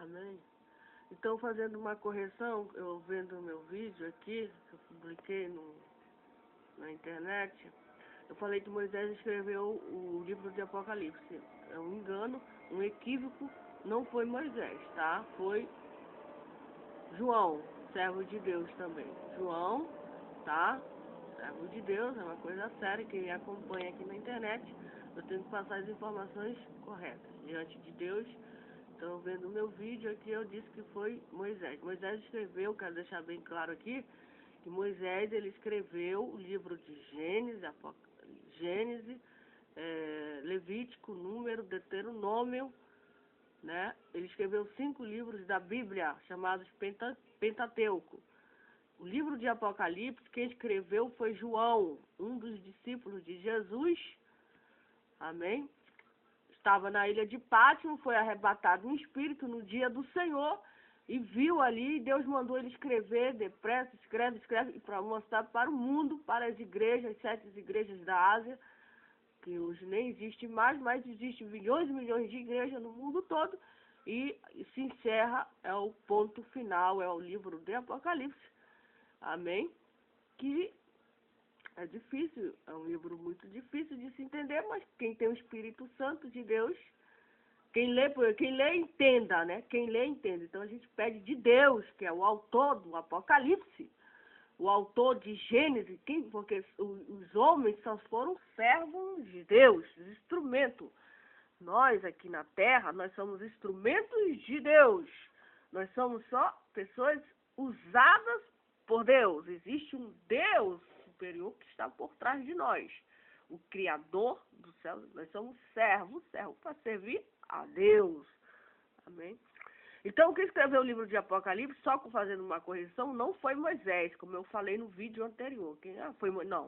Amém? Então, fazendo uma correção, eu vendo o meu vídeo aqui, que eu publiquei na internet, eu falei que Moisés escreveu o livro de Apocalipse. É um engano, um equívoco, não foi Moisés, tá? Foi João, servo de Deus também. João, tá? Servo de Deus, é uma coisa séria. Quem acompanha aqui na internet, eu tenho que passar as informações corretas diante de Deus. Então, vendo o meu vídeo aqui, eu disse que foi Moisés. Moisés escreveu, quero deixar bem claro aqui, que Moisés, ele escreveu o livro de Gênesis, Levítico, Número, Deuteronômio, né? Ele escreveu 5 livros da Bíblia, chamados Pentateuco. O livro de Apocalipse, quem escreveu foi João, um dos discípulos de Jesus. Amém? Estava na ilha de Pátimo, foi arrebatado em espírito no dia do Senhor e viu ali, Deus mandou ele escrever, depressa, escreve, para mostrar para o mundo, para as igrejas, 7 igrejas da Ásia, que hoje nem existe mais, mas existem milhões e milhões de igrejas no mundo todo, e se encerra, é o ponto final, é o livro de Apocalipse, amém? Que é difícil, é um livro muito difícil de se entender, mas quem tem o Espírito Santo de Deus, quem lê entenda, né? Quem lê entende. Então a gente pede de Deus, que é o autor do Apocalipse, o autor de Gênesis, porque os homens só foram servos de Deus, instrumentos. Nós aqui na Terra, nós somos instrumentos de Deus. Nós somos só pessoas usadas por Deus. Existe um Deus superior que está por trás de nós. O Criador do céu. Nós somos servos para servir a Deus. Amém? Então, quem escreveu o livro de Apocalipse, só fazendo uma correção, não foi Moisés, como eu falei no vídeo anterior.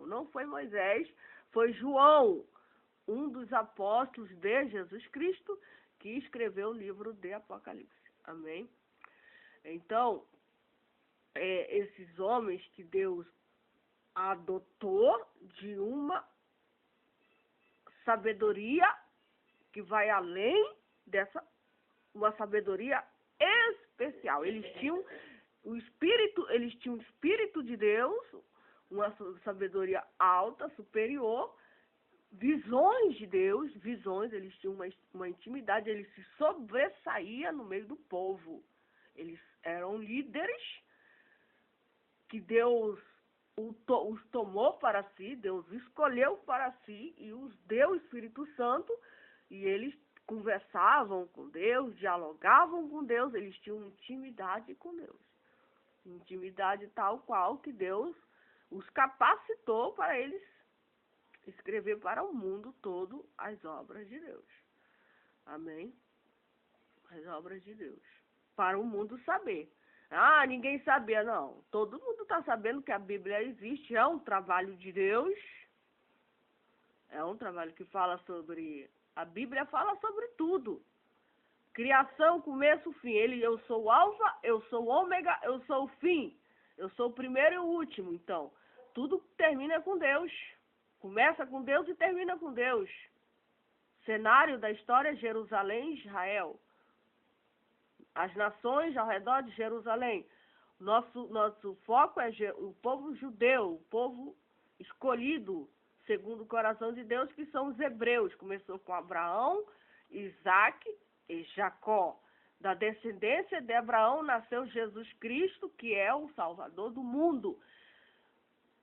Não foi Moisés, foi João, um dos apóstolos de Jesus Cristo, que escreveu o livro de Apocalipse. Amém? Então, esses homens que Deus adotou de uma sabedoria que vai além dessa, uma sabedoria especial. Eles tinham o espírito de Deus, uma sabedoria alta, superior, visões de Deus, eles tinham uma intimidade, eles se sobressaíam no meio do povo. Eles eram líderes que Deus os tomou para si, Deus escolheu para si e os deu o Espírito Santo, e eles conversavam com Deus, dialogavam com Deus, eles tinham intimidade com Deus. Intimidade tal qual que Deus os capacitou para eles escrever para o mundo todo as obras de Deus. Amém? As obras de Deus. Para o mundo saber. Ah, ninguém sabia, não. Todo mundo está sabendo que a Bíblia existe, é um trabalho de Deus. É um trabalho que fala sobre... A Bíblia fala sobre tudo. Criação, começo, fim. Eu sou o alfa, eu sou o ômega, eu sou o fim. Eu sou o primeiro e o último. Então, tudo termina com Deus. Começa com Deus e termina com Deus. Cenário da história, Jerusalém, Israel. As nações ao redor de Jerusalém. Nosso foco é o povo judeu, o povo escolhido, segundo o coração de Deus, que são os hebreus. Começou com Abraão, Isaac e Jacó. Da descendência de Abraão nasceu Jesus Cristo, que é o Salvador do mundo.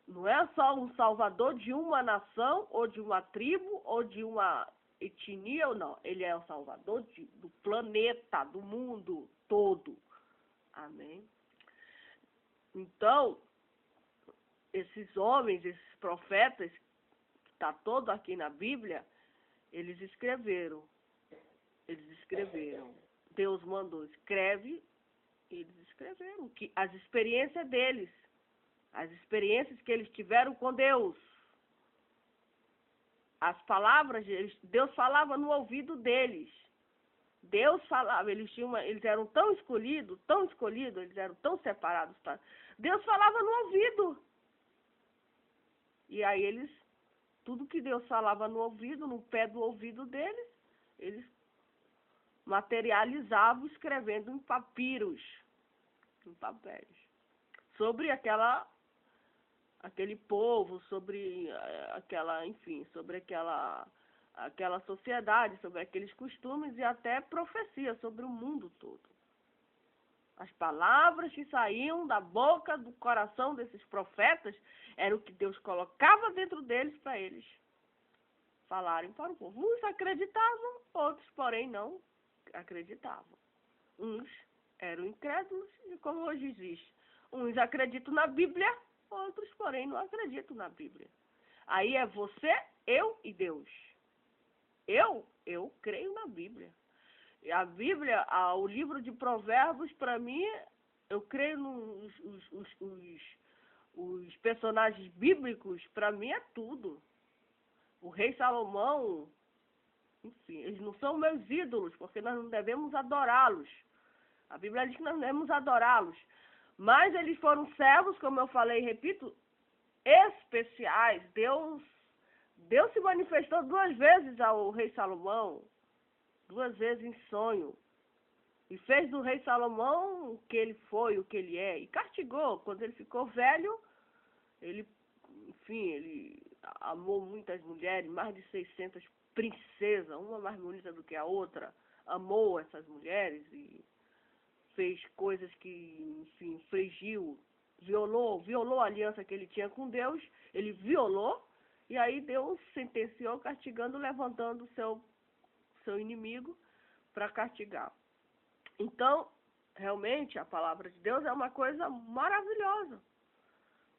Não é só um Salvador de uma nação, ou de uma tribo, ou de uma etnia, ou não. Ele é o Salvador do planeta, do mundo todo. Amém? Então, esses homens, esses profetas, que está todo aqui na Bíblia, eles escreveram. Deus mandou, escreve, eles escreveram. As experiências deles, as experiências que eles tiveram com Deus. As palavras, Deus falava no ouvido deles. Deus falava, eles eram tão escolhidos, eles eram tão separados. Deus falava no ouvido. E aí tudo que Deus falava no ouvido, no pé do ouvido deles, eles materializava escrevendo em papiros, em papéis, sobre aquele povo, sobre sobre aquela sociedade, sobre aqueles costumes e até profecia sobre o mundo todo. As palavras que saíam da boca, do coração desses profetas, era o que Deus colocava dentro deles para eles falarem para o povo. Uns acreditavam, outros, porém, não acreditavam. Uns eram incrédulos, e como hoje existe, uns acreditam na Bíblia, outros, porém, não acreditam na Bíblia. Aí é você, eu e Deus. Eu creio na Bíblia. A Bíblia, o livro de Provérbios, para mim, eu creio os personagens bíblicos, para mim é tudo. O rei Salomão, enfim, eles não são meus ídolos, porque nós não devemos adorá-los. A Bíblia diz que nós devemos adorá-los. Mas eles foram servos, como eu falei e repito, especiais. Deus se manifestou 2 vezes ao rei Salomão, 2 vezes em sonho. E fez do rei Salomão o que ele foi, o que ele é. E castigou. Quando ele ficou velho, ele amou muitas mulheres, mais de 600 princesas, uma mais bonita do que a outra. Amou essas mulheres e fez coisas que, infringiu, violou a aliança que ele tinha com Deus. Ele violou, e aí Deus sentenciou, castigando, levantando o seu inimigo para castigar. Então, realmente, a palavra de Deus é uma coisa maravilhosa.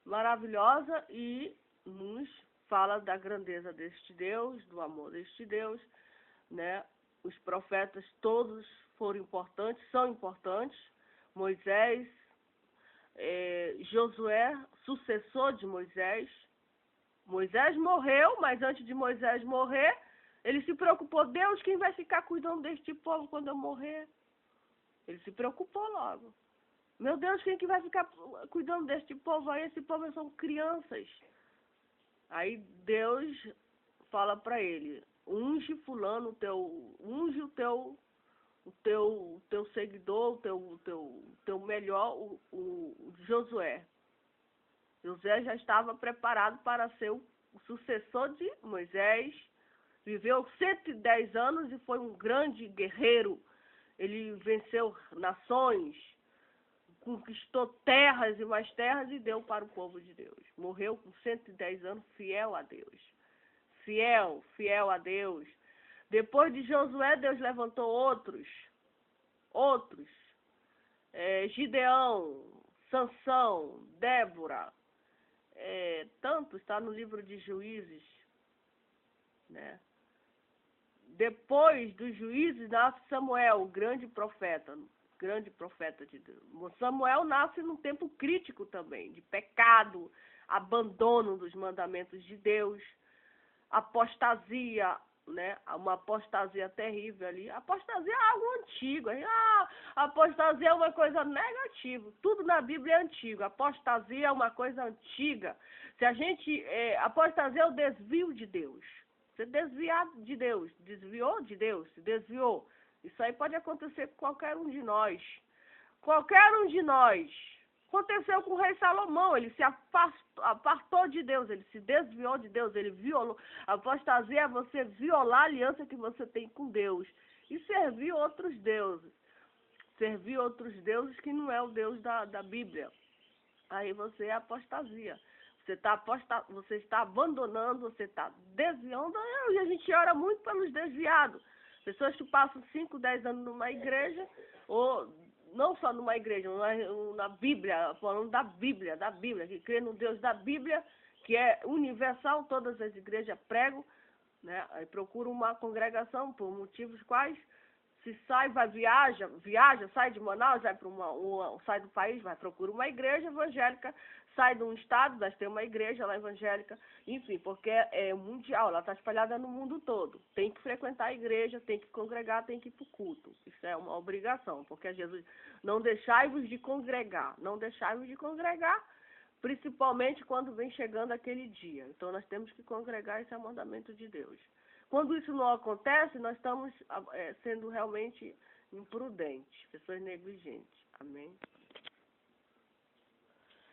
Maravilhosa, e nos fala da grandeza deste Deus, do amor deste Deus, né? Os profetas todos foram importantes, são importantes. Moisés, Josué, sucessor de Moisés. Moisés morreu, mas antes de Moisés morrer, ele se preocupou: Deus, quem vai ficar cuidando deste povo quando eu morrer? Ele se preocupou logo. Meu Deus, quem que vai ficar cuidando deste povo aí? Esse povo são crianças. Aí Deus fala para ele: unge fulano, unge o teu seguidor, o teu melhor, o Josué. Josué já estava preparado para ser o sucessor de Moisés. Viveu 110 anos e foi um grande guerreiro. Ele venceu nações, conquistou terras e mais terras e deu para o povo de Deus. Morreu com 110 anos, fiel a Deus. Fiel a Deus. Depois de Josué, Deus levantou outros. Gideão, Sansão, Débora, tanto está no livro de Juízes, né? Depois dos Juízes nasce Samuel, o grande profeta de Deus. Samuel nasce num tempo crítico também, de pecado, abandono dos mandamentos de Deus, apostasia, né? Uma apostasia terrível ali. Apostasia é algo antigo. Apostasia é uma coisa negativa. Tudo na Bíblia é antigo. Apostasia é uma coisa antiga. Se a gente apostasia é o desvio de Deus. Você desviar de Deus, desviou de Deus, se desviou. Isso aí pode acontecer com qualquer um de nós. Qualquer um de nós. Aconteceu com o rei Salomão, ele se apartou de Deus, ele se desviou de Deus, ele violou. A apostasia é você violar a aliança que você tem com Deus e servir outros deuses. Servir outros deuses que não é o Deus da Bíblia. Aí você é apostasia. Você está abandonando, você está desviando, e a gente ora muito pelos desviados. Pessoas que passam 5, 10 anos numa igreja, ou não só numa igreja, na Bíblia, falando da Bíblia, que crê no Deus da Bíblia, que é universal, todas as igrejas pregam, né? Aí procura uma congregação por motivos quais, se viaja, sai de Manaus, vai para sai do país, procura uma igreja evangélica, sai de um estado, vai ter uma igreja lá evangélica, enfim, porque é mundial, ela está espalhada no mundo todo. Tem que frequentar a igreja, tem que congregar, tem que ir para o culto. Isso é uma obrigação, porque Jesus, não deixai-vos de congregar, principalmente quando vem chegando aquele dia. Então nós temos que congregar, esse é o mandamento de Deus. Quando isso não acontece, nós estamos sendo realmente imprudentes, pessoas negligentes. Amém?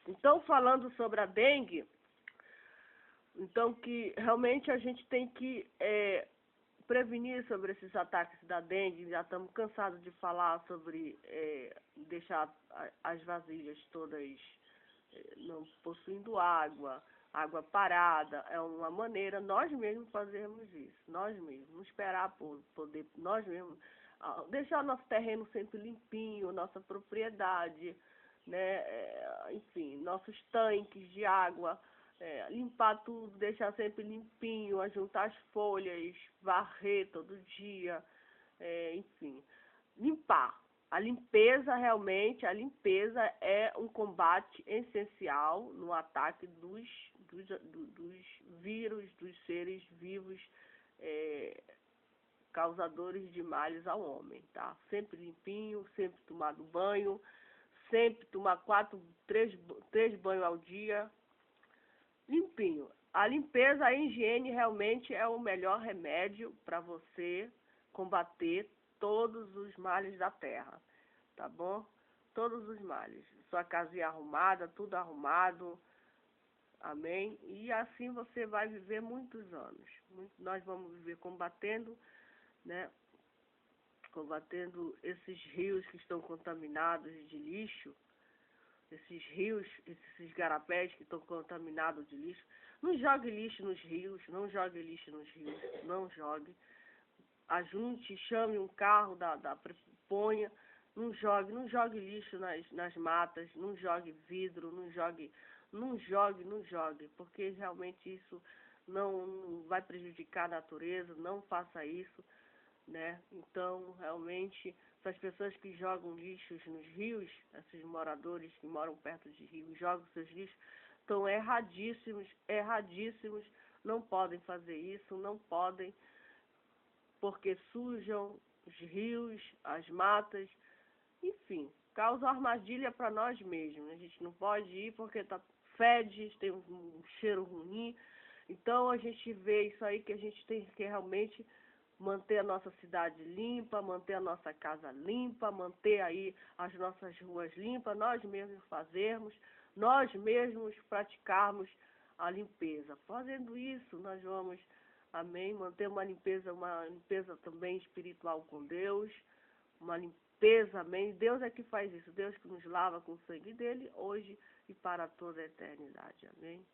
Então, falando sobre a dengue, então que realmente a gente tem que prevenir sobre esses ataques da dengue. Já estamos cansados de falar sobre deixar as vasilhas todas não possuindo água parada. É uma maneira nós mesmos fazermos isso, nós mesmos, não esperar por poder, nós mesmos deixar nosso terreno sempre limpinho, nossa propriedade, né? Enfim, nossos tanques de água, limpar tudo, deixar sempre limpinho, juntar as folhas, varrer todo dia, enfim, limpar. A limpeza realmente, a limpeza é um combate essencial no ataque dos vírus, dos seres vivos, causadores de males ao homem, tá? Sempre limpinho, sempre tomado banho, sempre tomar 3 banhos ao dia, limpinho. A limpeza, a higiene realmente é o melhor remédio para você combater todos os males da terra, tá bom? Todos os males. Sua casinha arrumada, tudo arrumado, amém? E assim você vai viver muitos anos. Nós vamos viver combatendo, né? Combatendo esses rios que estão contaminados de lixo, esses rios, esses garapés que estão contaminados de lixo. Não jogue lixo nos rios, não jogue lixo nos rios, não jogue. Ajunte, chame um carro ponha, não jogue lixo nas matas, não jogue vidro, não jogue, porque realmente isso não vai prejudicar a natureza, não faça isso, né? Então, realmente, essas pessoas que jogam lixos nos rios, esses moradores que moram perto de rios, jogam seus lixos, estão erradíssimos, não podem fazer isso, não podem, porque sujam os rios, as matas, enfim, causam armadilha para nós mesmos. A gente não pode ir porque fede, tem um cheiro ruim. Então a gente vê isso aí, que a gente tem que realmente manter a nossa cidade limpa, manter a nossa casa limpa, manter aí as nossas ruas limpas, nós mesmos fazermos, nós mesmos praticarmos a limpeza. Fazendo isso, nós vamos, amém, manter uma limpeza também espiritual com Deus, uma limpeza, amém. Deus é que faz isso, Deus que nos lava com o sangue dele, hoje e para toda a eternidade, amém.